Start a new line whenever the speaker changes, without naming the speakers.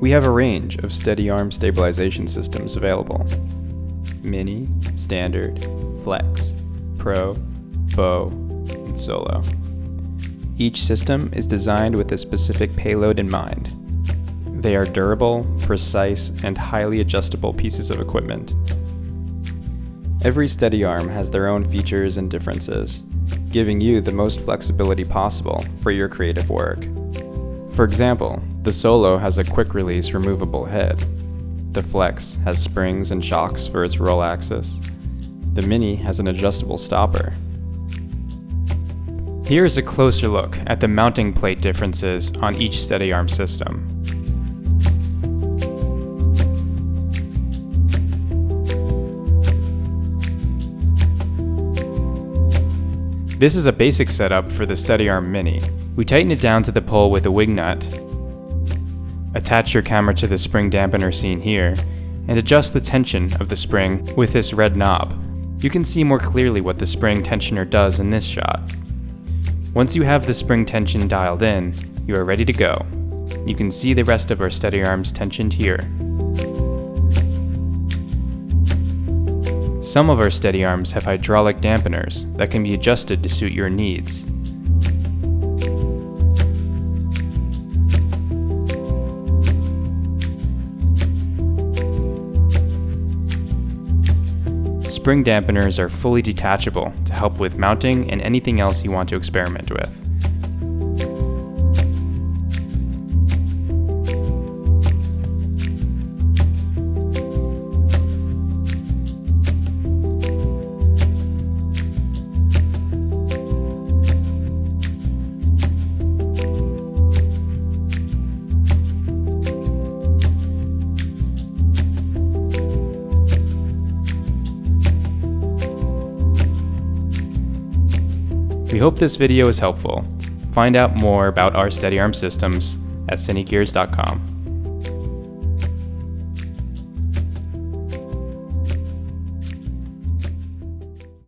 We have a range of Steadyarm stabilization systems available: Mini, Standard, Flex, Pro, Bow, and Solo. Each system is designed with a specific payload in mind. They are durable, precise, and highly adjustable pieces of equipment. Every Steadyarm has their own features and differences, giving you the most flexibility possible for your creative work. For example, the Solo has a quick-release removable head. The Flex has springs and shocks for its roll axis. The Mini has an adjustable stopper. Here is a closer look at the mounting plate differences on each Steadyarm system. This is a basic setup for the Steadyarm Mini. We tighten it down to the pole with a wing nut, attach your camera to the spring dampener seen here, and adjust the tension of the spring with this red knob. You can see more clearly what the spring tensioner does in this shot. Once you have the spring tension dialed in, you are ready to go. You can see the rest of our Steadyarms tensioned here. Some of our Steadyarms have hydraulic dampeners that can be adjusted to suit your needs. Spring dampeners are fully detachable to help with mounting and anything else you want to experiment with. We hope this video is helpful. Find out more about our Steadyarm systems at CINEGEARS.com.